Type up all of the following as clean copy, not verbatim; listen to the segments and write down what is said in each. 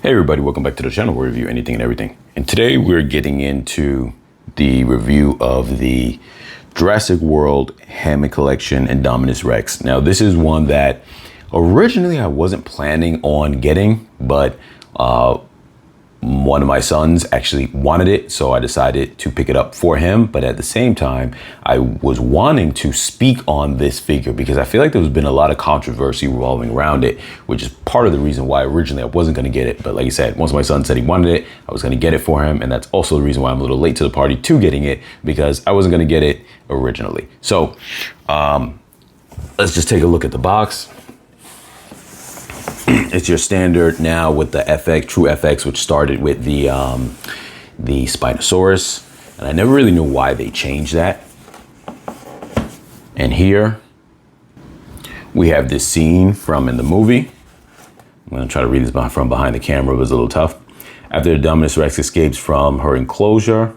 Hey everybody, welcome back to the channel where we review anything and everything. And today we're getting into the review of the Jurassic World Hammond Collection Indominus Rex. Now this is one that originally I wasn't planning on getting, but one of my sons actually wanted it, so I decided to pick it up for him. But at the same time, I was wanting to speak on this figure because I feel like there's been a lot of controversy revolving around it, which is part of the reason why originally I wasn't going to get it. But like I said, once my son said he wanted it, I was going to get it for him. And that's also the reason why I'm a little late to the party to getting it, because I wasn't going to get it originally. So let's just take a look at the box. It's your standard now with the FX, true FX, which started with the Spinosaurus. And I never really knew why they changed that. And here we have this scene from in the movie. I'm going to try to read this from behind the camera. It was a little tough. After the Indominus Rex escapes from her enclosure,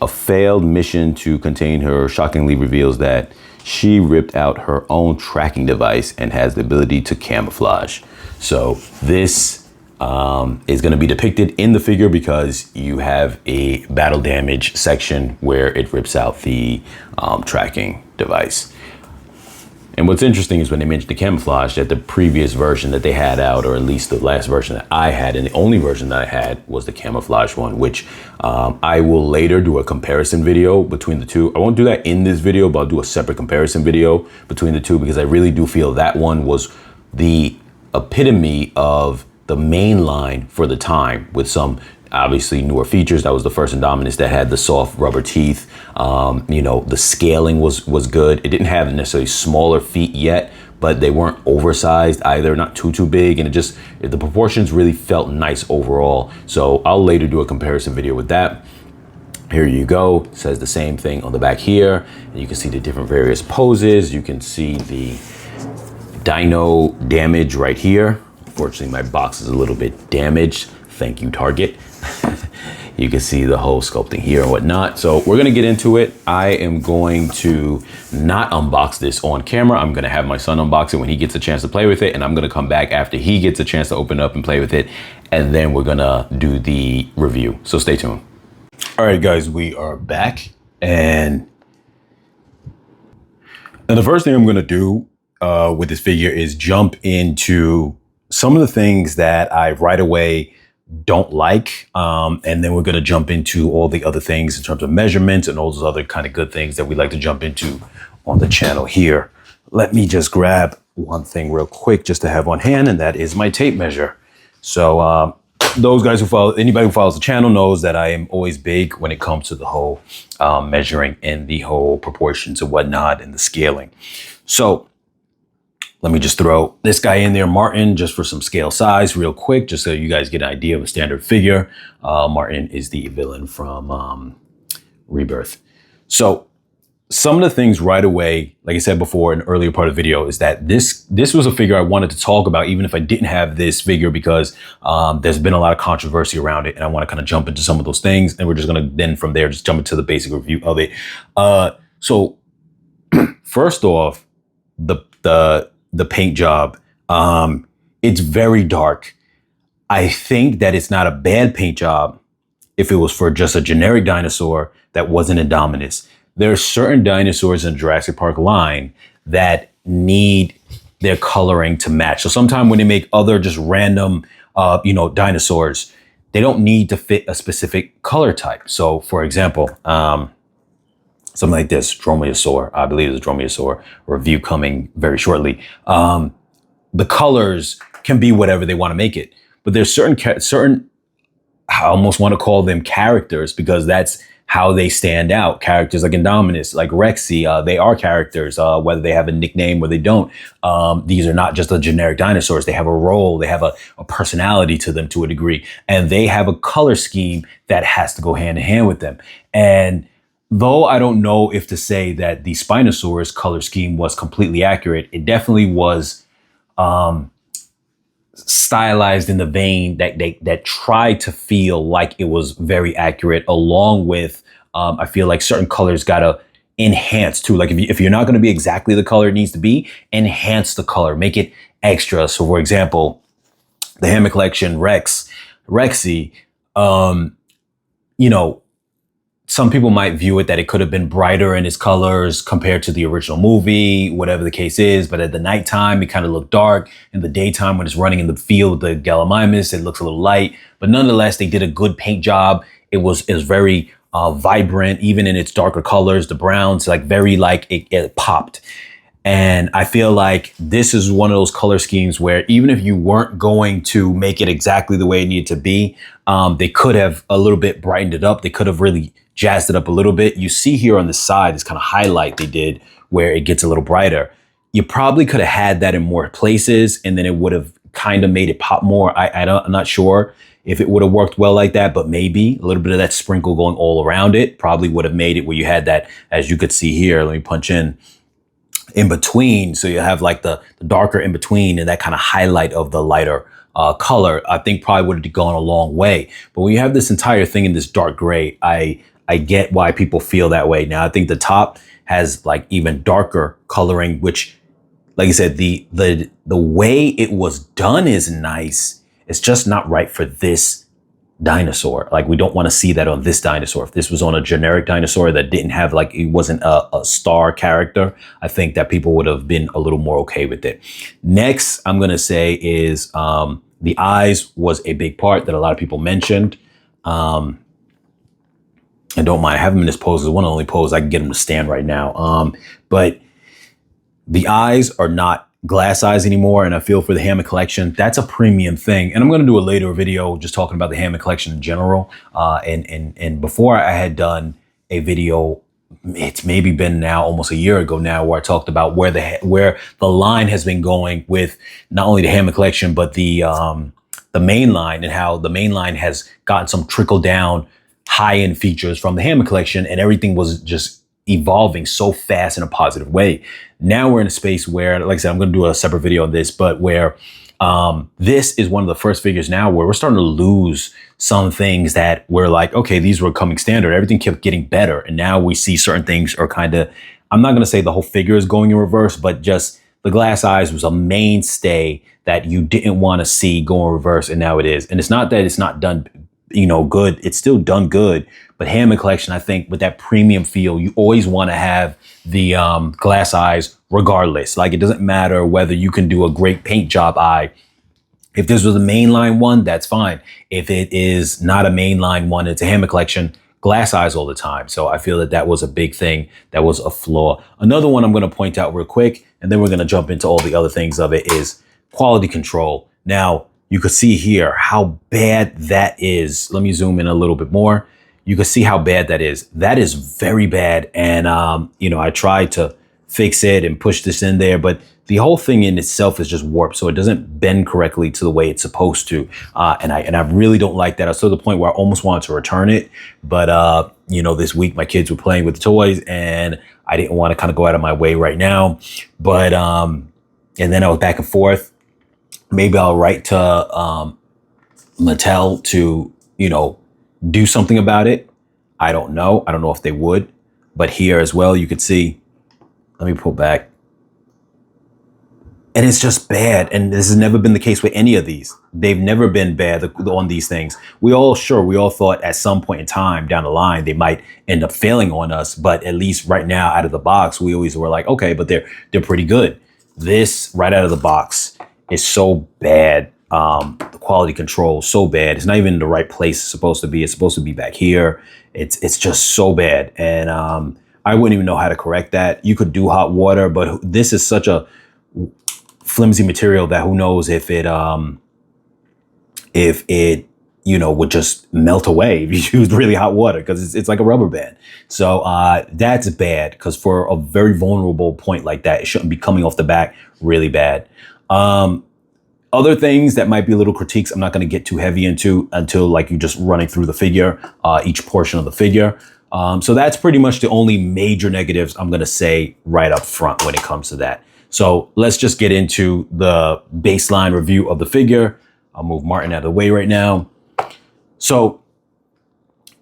a failed mission to contain her shockingly reveals that she ripped out her own tracking device and has the ability to camouflage. So this is going to be depicted in the figure because you have a battle damage section where it rips out the tracking device. And what's interesting is when they mentioned the camouflage, that the previous version that they had out, or at least the last version that I had, and the only version that I had was the camouflage one, which I will later do a comparison video between the two. I won't do that in this video, but I'll do a separate comparison video between the two because I really do feel that one was the epitome of the main line for the time, with some obviously newer features. That was the first Indominus that had the soft rubber teeth. The scaling was good. It didn't have necessarily smaller feet yet, but they weren't oversized either, not too big. And the proportions really felt nice overall. So I'll later do a comparison video with that. Here you go. It says the same thing on the back here. And you can see the different various poses. You can see the dino damage right here. Unfortunately, my box is a little bit damaged. Thank you, Target. You can see the whole sculpting here and whatnot. So we're gonna get into it. I am going to not unbox this on camera. I'm gonna have my son unbox it when he gets a chance to play with it. And I'm gonna come back after he gets a chance to open it up and play with it. And then we're gonna do the review. So stay tuned. All right, guys, we are back. And now the first thing I'm gonna do with this figure is jump into some of the things that I right away don't like, and then we're going to jump into all the other things in terms of measurements and all those other kind of good things that we like to jump into on the channel here. Let me just grab one thing real quick just to have on hand, and that is my tape measure. So those guys anybody who follows the channel knows that I am always big when it comes to the whole measuring and the whole proportions and whatnot and the scaling. So let me just throw this guy in there, Martin, just for some scale size real quick, just so you guys get an idea of a standard figure. Martin is the villain from Rebirth. So some of the things right away, like I said before in an earlier part of the video, is that this was a figure I wanted to talk about, even if I didn't have this figure, because there's been a lot of controversy around it. And I want to kind of jump into some of those things. And we're just going to then from there, just jump into the basic review of it. So first off, the paint job, it's very dark. I think that it's not a bad paint job if it was for just a generic dinosaur that wasn't Indominus. There are certain dinosaurs in the Jurassic Park line that need their coloring to match. So sometimes when they make other just random, dinosaurs, they don't need to fit a specific color type. So for example, something like this, Dromaeosaur, I believe it's a Dromaeosaur, review coming very shortly. The colors can be whatever they want to make it. But there's certain, I almost want to call them characters because that's how they stand out. Characters like Indominus, like Rexy, they are characters, whether they have a nickname or they don't. These are not just the generic dinosaurs. They have a role, they have a personality to them to a degree. And they have a color scheme that has to go hand in hand with them. And though I don't know if to say that the Spinosaurus color scheme was completely accurate, it definitely was stylized in the vein that tried to feel like it was very accurate, along with I feel like certain colors gotta enhance too. Like if you're not going to be exactly the color it needs to be, enhance the color, make it extra. So for example, the Hammond collection, Rexy, um, you know, some people might view it that it could have been brighter in its colors compared to the original movie, whatever the case is. But at the nighttime, it kind of looked dark. In the daytime, when it's running in the field, the Gallimimus, it looks a little light. But nonetheless, they did a good paint job. It was very vibrant, even in its darker colors. The browns, like very like it popped. And I feel like this is one of those color schemes where even if you weren't going to make it exactly the way it needed to be, they could have a little bit brightened it up. They could have really jazzed it up a little bit. You see here on the side, this kind of highlight they did where it gets a little brighter. You probably could have had that in more places, and then it would have kind of made it pop more. I'm not sure if it would have worked well like that, but maybe a little bit of that sprinkle going all around it probably would have made it where you had that, as you could see here. Let me punch in between, so you have like the darker in between and that kind of highlight of the lighter color. I think probably would have gone a long way. But when you have this entire thing in this dark gray, I get why people feel that way. Now I think the top has like even darker coloring, which, like I said, the way it was done is nice. It's just not right for this dinosaur. Like, we don't want to see that on this dinosaur. If this was on a generic dinosaur that didn't have, like, it wasn't a star character, I think that people would have been a little more okay with it. Next, I'm going to say is the eyes was a big part that a lot of people mentioned. And don't mind, I have him in this pose. It's one of the only poses I can get him to stand right now. But the eyes are not glass eyes anymore, and I feel for the Hammond collection, that's a premium thing. And I'm going to do a later video just talking about the Hammond collection in general. And before, I had done a video, it's maybe been now almost a year ago now, where I talked about where the line has been going with not only the Hammond collection but the main line, and how the main line has gotten some trickle down high-end features from the Hammond collection, and everything was just evolving so fast in a positive way. Now we're in a space where, like I said, I'm going to do a separate video on this, but where this is one of the first figures now where we're starting to lose some things that we're like, okay, these were coming standard. Everything kept getting better. And now we see certain things are kind of, I'm not going to say the whole figure is going in reverse, but just the glass eyes was a mainstay that you didn't want to see go in reverse. And now it is. And it's not that it's not done, good. It's still done good. But Hammond collection, I think, with that premium feel, you always want to have the glass eyes regardless. Like, it doesn't matter whether you can do a great paint job eye. If this was a mainline one, that's fine. If it is not a mainline one, it's a Hammond collection, glass eyes all the time. So I feel that that was a big thing. That was a flaw. Another one I'm going to point out real quick, and then we're going to jump into all the other things of it, is quality control. Now, you could see here how bad that is. Let me zoom in a little bit more. You can see how bad that is. That is very bad. And, I tried to fix it and push this in there, but the whole thing in itself is just warped. So it doesn't bend correctly to the way it's supposed to. And I really don't like that. I was to the point where I almost wanted to return it. But, this week my kids were playing with the toys and I didn't want to kind of go out of my way right now. But, and then I was back and forth. Maybe I'll write to Mattel to, do something about it. I don't know. I don't know if they would. But here as well, you could see, let me pull back. And it's just bad. And this has never been the case with any of these. They've never been bad on these things. We all thought at some point in time down the line, they might end up failing on us. But at least right now, out of the box, we always were like, okay, but they're pretty good. This right out of the box is so bad. The quality control so bad. It's not even in the right place it's supposed to be. It's supposed to be back here. It's just so bad. And I wouldn't even know how to correct that. You could do hot water, but this is such a flimsy material that who knows if it would just melt away if you used really hot water, because it's like a rubber band. So that's bad, because for a very vulnerable point like that, it shouldn't be coming off the back really bad. Other things that might be little critiques, I'm not going to get too heavy into until like you're just running through the figure, each portion of the figure. So that's pretty much the only major negatives I'm going to say right up front when it comes to that. So let's just get into the baseline review of the figure. I'll move Martin out of the way right now. So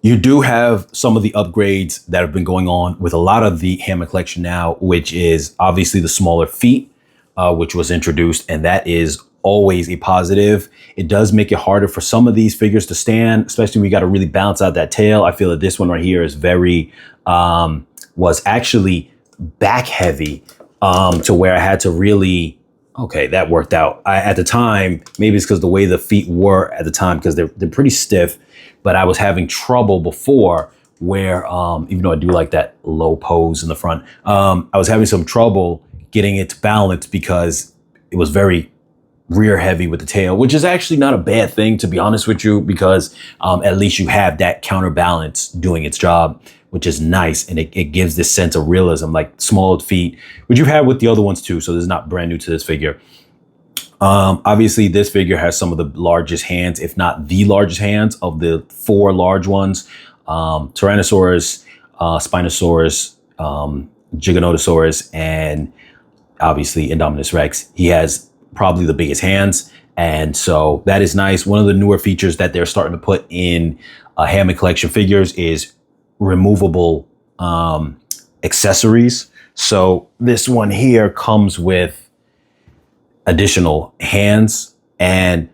you do have some of the upgrades that have been going on with a lot of the Hammond collection now, which is obviously the smaller feet, which was introduced, and that is always a positive. It does make it harder for some of these figures to stand, especially when you got to really balance out that tail. I feel that this one right here is very, was actually back heavy, to where I had to really, okay, that worked out. At the time, maybe it's because the way the feet were at the time, because they're pretty stiff, but I was having trouble before where, even though I do like that low pose in the front, I was having some trouble getting it to balance because it was very rear heavy with the tail, which is actually not a bad thing, to be honest with you, because at least you have that counterbalance doing its job, which is nice. And it gives this sense of realism, like small feet, which you have with the other ones too. So this is not brand new to this figure. Obviously, this figure has some of the largest hands, if not the largest hands of the 4 large ones. Tyrannosaurus, Spinosaurus, Giganotosaurus, and obviously Indominus Rex. He has probably the biggest hands. And so that is nice. One of the newer features that they're starting to put in Hammond collection figures is removable accessories. So this one here comes with additional hands. And,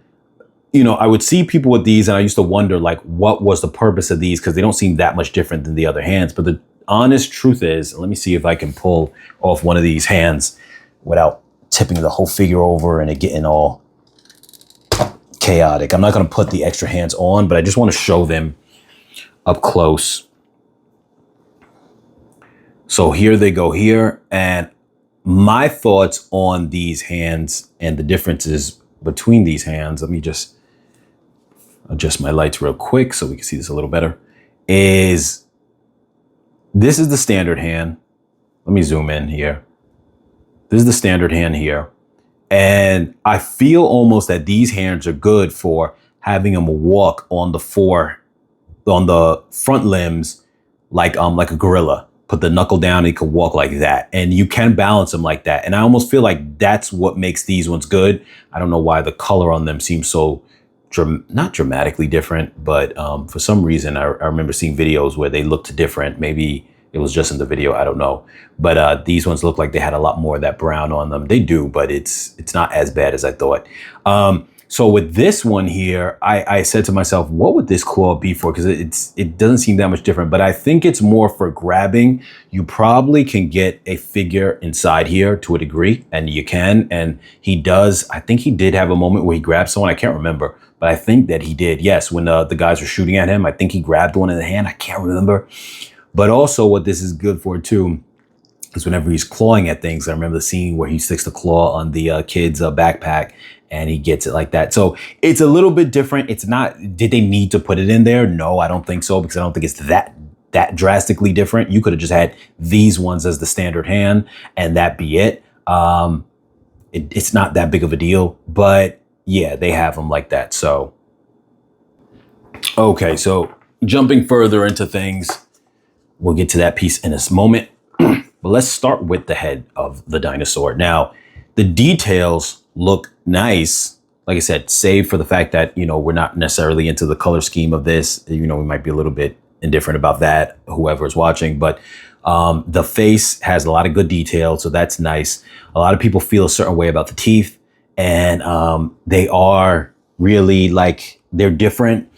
you know, I would see people with these and I used to wonder, like, what was the purpose of these? Because they don't seem that much different than the other hands. But the honest truth is, let me see if I can pull off one of these hands without tipping the whole figure over and it getting all chaotic. I'm not going to put the extra hands on, but I just want to show them up close. So here they go here. And my thoughts on these hands and the differences between these hands, let me just adjust my lights real quick so we can see this a little better, is this is the standard hand. Let me zoom in here. This is the standard hand here. And I feel almost that these hands are good for having them walk on the front limbs, like a gorilla. Put the knuckle down and he could walk like that. And you can balance them like that. And I almost feel like that's what makes these ones good. I don't know why the color on them seems so, not dramatically different, but for some reason, I remember seeing videos where they looked different. Maybe it was just in the video, I don't know. But these ones look like they had a lot more of that brown on them. They do, but it's not as bad as I thought. So with this one here, I said to myself, what would this claw be for? Because it doesn't seem that much different, but I think it's more for grabbing. You probably can get a figure inside here to a degree, and you can. And he does, I think he did have a moment where he grabbed someone. I can't remember, but I think that he did. Yes, when the guys were shooting at him, I think he grabbed one in the hand. I can't remember. But also what this is good for too, is whenever he's clawing at things. I remember the scene where he sticks the claw on the kid's backpack and he gets it like that. So it's a little bit different. It's not, did they need to put it in there? No, I don't think so, because I don't think it's that drastically different. You could have just had these ones as the standard hand and that be it. It's not that big of a deal, but yeah, they have them like that. So, okay, so jumping further into things, we'll get to that piece in this moment. But let's start with the head of the dinosaur. Now, the details look nice. Like I said, save for the fact that, you know, we're not necessarily into the color scheme of this. You know, we might be a little bit indifferent about that, whoever is watching. But the face has a lot of good detail, so that's nice. A lot of people feel a certain way about the teeth. And they are really, like, they're different.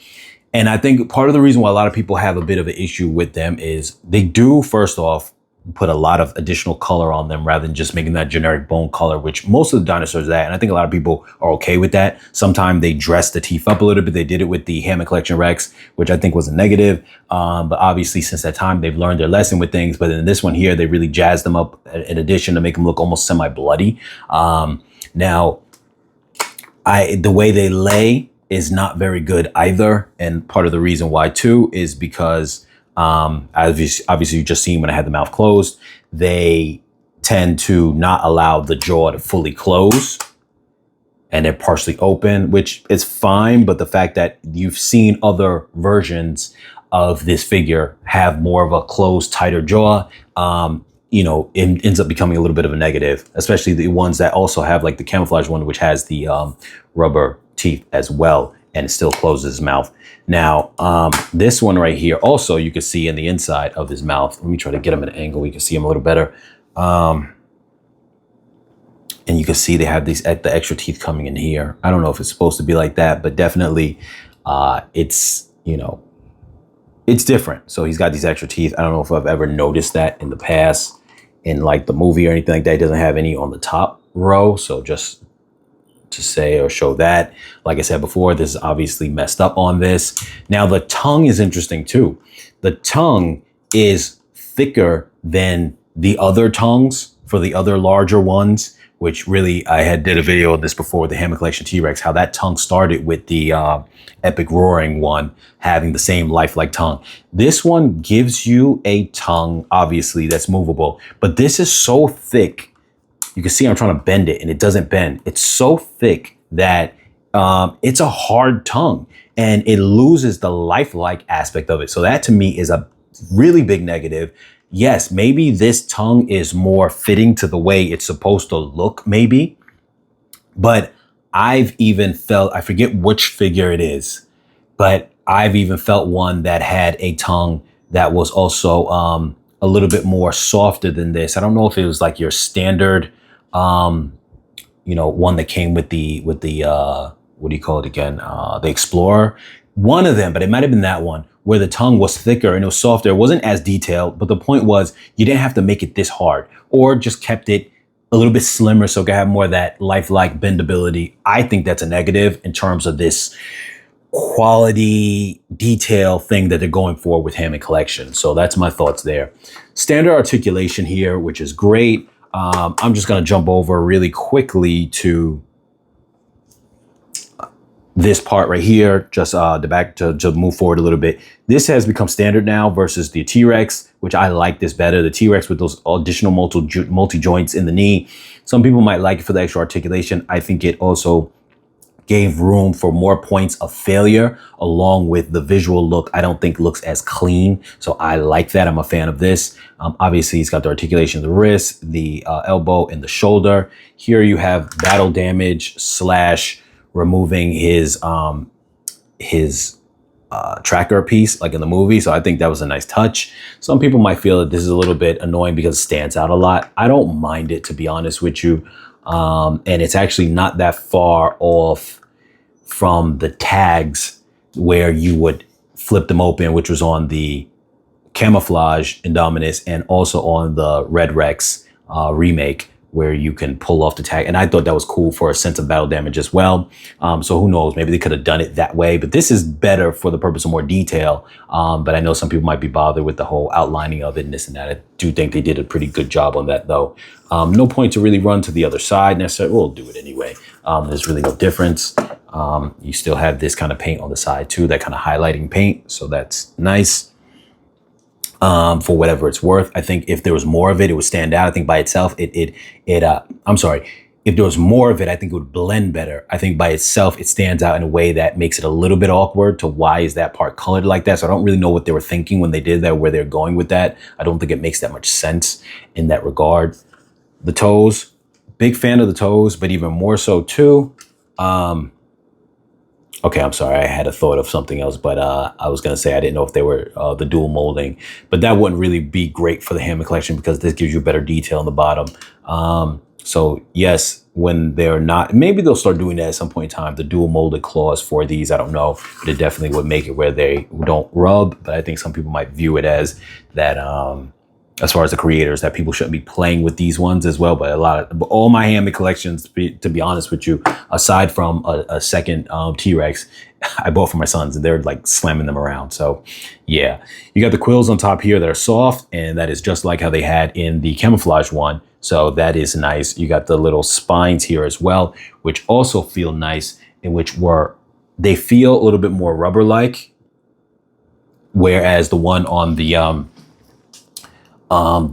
And I think part of the reason why a lot of people have a bit of an issue with them is they do, first off, put a lot of additional color on them rather than just making that generic bone color, which most of the dinosaurs are that. And I think a lot of people are okay with that. Sometimes they dress the teeth up a little bit. They did it with the Hammond Collection Rex, which I think was a negative. But obviously since that time, they've learned their lesson with things. But in this one here, they really jazzed them up in addition to make them look almost semi-bloody. Now, the way they lay is not very good either. And part of the reason why too is because obviously you just seen when I had the mouth closed, they tend to not allow the jaw to fully close and they're partially open, which is fine. But the fact that you've seen other versions of this figure have more of a closed, tighter jaw, you know, it ends up becoming a little bit of a negative, especially the ones that also have like the camouflage one, which has the rubber teeth as well, and it still closes his mouth. Now, this one right here, also you can see in the inside of his mouth. Let me try to get him at an angle. We can see him a little better. And you can see they have these the extra teeth coming in here. I don't know if it's supposed to be like that, but definitely it's, you know, it's different. So he's got these extra teeth. I don't know if I've ever noticed that in the past in like the movie or anything like that. He doesn't have any on the top row. So just to say or show that, like I said before, this is obviously messed up on this. Now the tongue is interesting too. The tongue is thicker than the other tongues for the other larger ones, which really, I had did a video of this before with the Hammond Collection T-Rex, how that tongue started with the Epic Roaring one having the same lifelike tongue. This one gives you a tongue, obviously, that's movable, but this is so thick. You can see I'm trying to bend it and it doesn't bend. It's so thick that it's a hard tongue and it loses the lifelike aspect of it. So that to me is a really big negative. Yes, maybe this tongue is more fitting to the way it's supposed to look, maybe. But I've even felt, I forget which figure it is, but I've even felt one that had a tongue that was also a little bit more softer than this. I don't know if it was like your standard, you know, one that came with the what do you call it again? The Explorer. One of them, but it might have been that one, where the tongue was thicker and it was softer. It wasn't as detailed, but the point was you didn't have to make it this hard, or just kept it a little bit slimmer so it could have more of that lifelike bendability. I think that's a negative in terms of this quality detail thing that they're going for with Hammond Collection. So that's my thoughts there. Standard articulation here, which is great. I'm just going to jump over really quickly to this part right here, just the back to move forward a little bit. This has become standard now versus the T-Rex, which I like this better. The T-Rex with those additional multi-joints in the knee. Some people might like it for the extra articulation. I think it also gave room for more points of failure along with the visual look. I don't think looks as clean. So I like that. I'm a fan of this. Obviously, he's got the articulation of the wrist, the elbow, and the shoulder. Here you have battle damage / removing his tracker piece like in the movie. So I think that was a nice touch. Some people might feel that this is a little bit annoying because it stands out a lot. I don't mind it, to be honest with you. And it's actually not that far off from the tags where you would flip them open, which was on the Camouflage Indominus and also on the Red Rex remake, where you can pull off the tag. And I thought that was cool for a sense of battle damage as well. So who knows, maybe they could have done it that way, but this is better for the purpose of more detail. But I know some people might be bothered with the whole outlining of it and this and that. I do think they did a pretty good job on that though. No point to really run to the other side necessarily. We'll do it anyway. There's really no difference. You still have this kind of paint on the side too, that kind of highlighting paint. So that's nice. For whatever it's worth. I think if there was more of it, it would stand out. I think by itself, I'm sorry. If there was more of it, I think it would blend better. I think by itself, it stands out in a way that makes it a little bit awkward to why is that part colored like that? So I don't really know what they were thinking when they did that, where they're going with that. I don't think it makes that much sense in that regard. The toes, big fan of the toes, but even more so too. Okay, I'm sorry. I had a thought of something else, but I was going to say I didn't know if they were the dual molding, but that wouldn't really be great for the Hammond Collection because this gives you better detail on the bottom. So yes, when they're not, maybe they'll start doing that at some point in time, the dual molded claws for these, I don't know, but it definitely would make it where they don't rub. But I think some people might view it as that, as far as the creators, that people shouldn't be playing with these ones as well. But all my Hammond collections, to be honest with you, aside from a second T-Rex, I bought for my sons and they're like slamming them around. So yeah, you got the quills on top here that are soft, and that is just like how they had in the Camouflage one. So that is nice. You got the little spines here as well, which also feel nice, in which they feel a little bit more rubber-like, whereas the one on the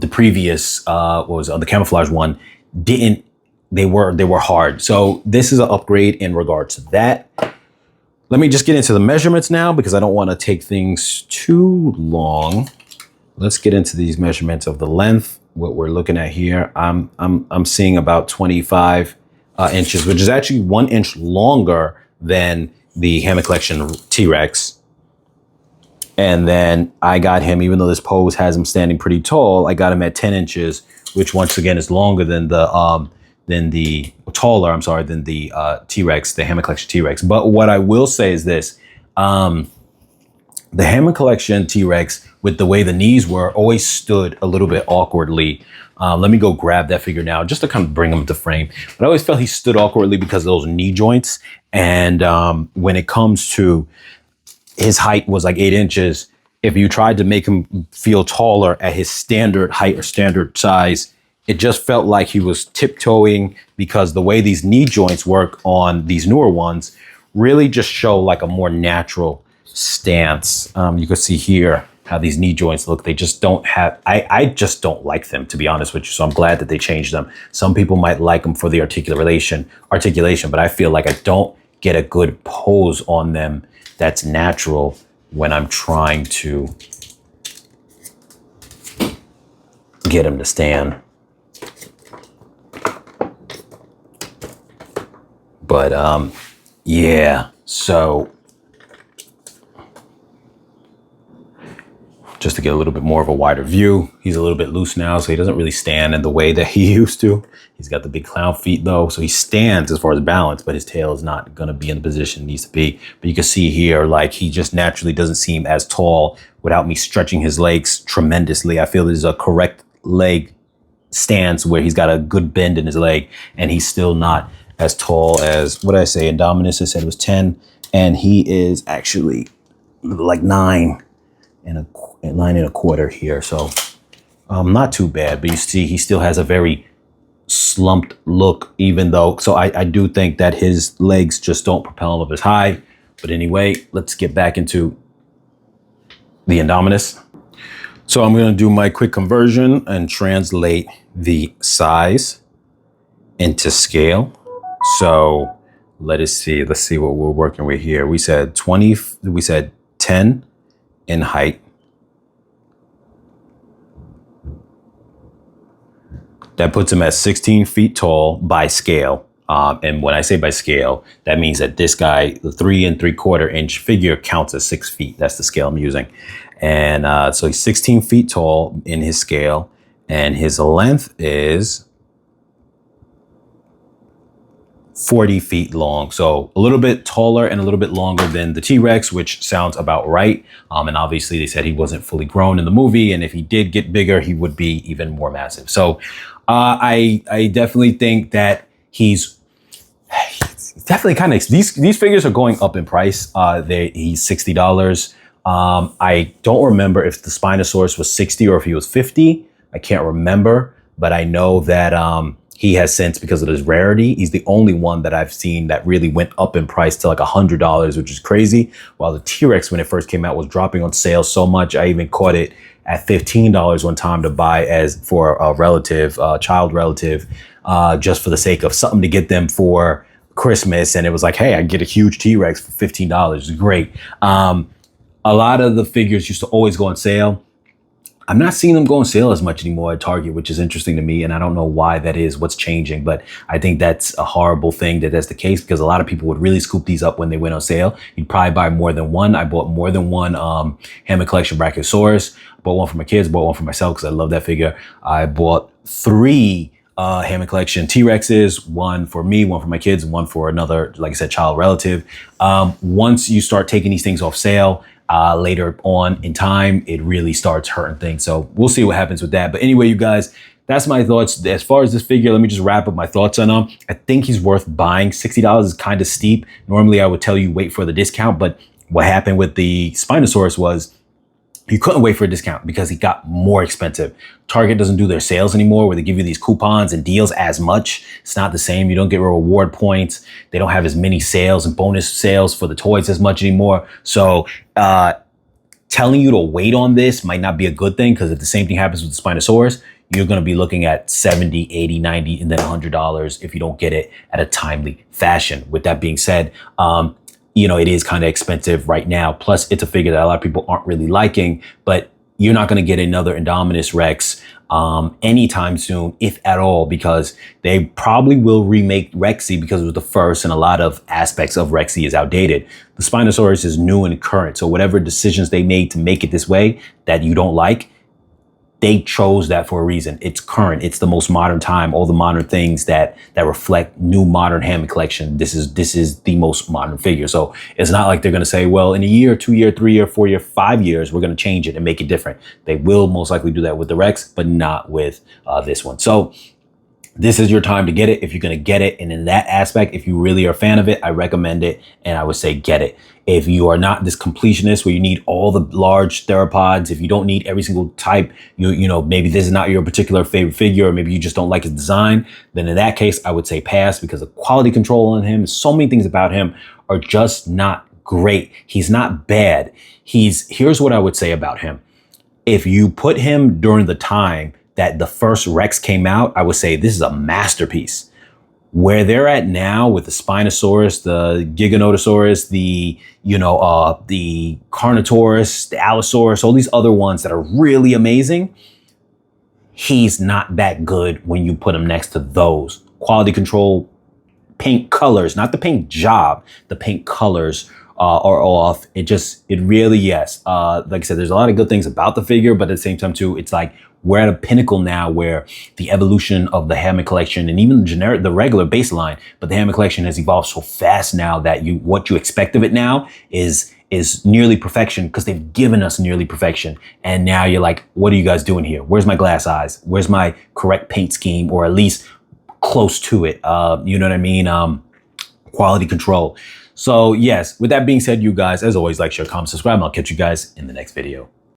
previous on the Camouflage one didn't. They were hard. So this is an upgrade in regards to that. Let me just get into the measurements now because I don't want to take things too long. Let's get into these measurements of the length. What we're looking at here, I'm seeing about 25 inches, which is actually 1 inch longer than the Hammond Collection T-Rex. And then I got him, even though this pose has him standing pretty tall, I got him at 10 inches, which once again is longer than the than the taller, I'm sorry, than the T-Rex, the Hammond Collection T-Rex. But what I will say is this. The Hammond Collection T-Rex, with the way the knees were, always stood a little bit awkwardly. Let me go grab that figure now just to kind of bring him to frame. But I always felt he stood awkwardly because of those knee joints. And when it comes to his height was like 8 inches, if you tried to make him feel taller at his standard height or standard size, it just felt like he was tiptoeing, because the way these knee joints work on these newer ones really just show like a more natural stance. You can see here how these knee joints look. They just don't have, I just don't like them, to be honest with you. So I'm glad that they changed them. Some people might like them for the articulation, but I feel like I don't get a good pose on them that's natural when I'm trying to get them to stand. But yeah, so just to get a little bit more of a wider view, he's a little bit loose now, so he doesn't really stand in the way that he used to. He's got the big clown feet though, so he stands as far as balance, but his tail is not going to be in the position it needs to be. But you can see here, like, he just naturally doesn't seem as tall without me stretching his legs tremendously. I feel there's a correct leg stance where he's got a good bend in his leg, and he's still not as tall as, what did I say, Indominus, I said it was 10, and he is actually like 9 and a quarter here. So not too bad, but you see he still has a very slumped look, even though, so I do think that his legs just don't propel him up as high. But anyway, let's get back into the Indominus. So I'm going to do my quick conversion and translate the size into scale. So let's see what we're working with here. We said 10 in height. That puts him at 16 feet tall by scale. And when I say by scale, that means that this guy, the 3 3/4 inch figure, counts as 6 feet. That's the scale I'm using. And so he's 16 feet tall in his scale, and his length is 40 feet long. So a little bit taller and a little bit longer than the T-Rex, which sounds about right. And obviously they said he wasn't fully grown in the movie, and if he did get bigger, he would be even more massive. So I definitely think that he's definitely kind of, these figures are going up in price. He's $60. I don't remember if the Spinosaurus was 60 or if he was 50. I can't remember, but I know that he has since, because of his rarity, he's the only one that I've seen that really went up in price to like $100, which is crazy. While the T-Rex, when it first came out, was dropping on sale so much, I even caught it at $15 one time to buy as for a relative, child relative, just for the sake of something to get them for Christmas. And it was like, hey, I get a huge T-Rex for $15. It's great. A lot of the figures used to always go on sale. I'm not seeing them go on sale as much anymore at Target, which is interesting to me. And I don't know why that is, what's changing, but I think that's a horrible thing that that's the case, because a lot of people would really scoop these up when they went on sale. You'd probably buy more than one. I bought more than one Hammond Collection Brachiosaurus. I bought one for my kids, bought one for myself because I love that figure. I bought 3 Hammond Collection T-Rexes, one for me, one for my kids, and one for another, like I said, child relative. Once you start taking these things off sale, later on in time, it really starts hurting things. So we'll see what happens with that. But anyway, you guys, that's my thoughts. As far as this figure, let me just wrap up my thoughts on him. I think he's worth buying. $60 is kind of steep. Normally, I would tell you wait for the discount. But what happened with the Spinosaurus was you couldn't wait for a discount because he got more expensive. Target doesn't do their sales anymore where they give you these coupons and deals as much. It's not the same. You don't get reward points. They don't have as many sales and bonus sales for the toys as much anymore. So telling you to wait on this might not be a good thing, because if the same thing happens with the Spinosaurus, you're going to be looking at $70, $80, $90, and then $100 if you don't get it at a timely fashion. With that being said, you know, it is kind of expensive right now. Plus, it's a figure that a lot of people aren't really liking, but you're not going to get another Indominus Rex anytime soon, if at all, because they probably will remake Rexy because it was the first, and a lot of aspects of Rexy is outdated. The Spinosaurus is new and current. So whatever decisions they made to make it this way that you don't like, they chose that for a reason. It's current. It's the most modern time. All the modern things that reflect new modern Hammond collection. This is the most modern figure. So it's not like they're going to say, well, in a year, 2 year, 3 year, 4 year, 5 years, we're going to change it and make it different. They will most likely do that with the Rex, but not with this one. So this is your time to get it if you're going to get it. And in that aspect, if you really are a fan of it, I recommend it. And I would say get it. If you are not this completionist where you need all the large theropods, if you don't need every single type, you know, maybe this is not your particular favorite figure, or maybe you just don't like his design, then in that case, I would say pass, because the quality control on him, so many things about him are just not great. He's not bad. Here's what I would say about him. If you put him during the time that the first Rex came out, I would say this is a masterpiece. Where they're at now with the Spinosaurus, the Giganotosaurus, the Carnotaurus, the Allosaurus, all these other ones that are really amazing, he's not that good when you put him next to those. Quality control, paint colors, not the paint job, the paint colors are off. It really, yes. Like I said, there's a lot of good things about the figure, but at the same time too, it's like we're at a pinnacle now where the evolution of the Hammond collection and even the regular baseline, but the Hammond collection has evolved so fast now that what you expect of it now is nearly perfection, because they've given us nearly perfection. And now you're like, what are you guys doing here? Where's my glass eyes? Where's my correct paint scheme, or at least close to it? You know what I mean? Quality control. So yes, with that being said, you guys, as always, like, share, comment, subscribe, and I'll catch you guys in the next video.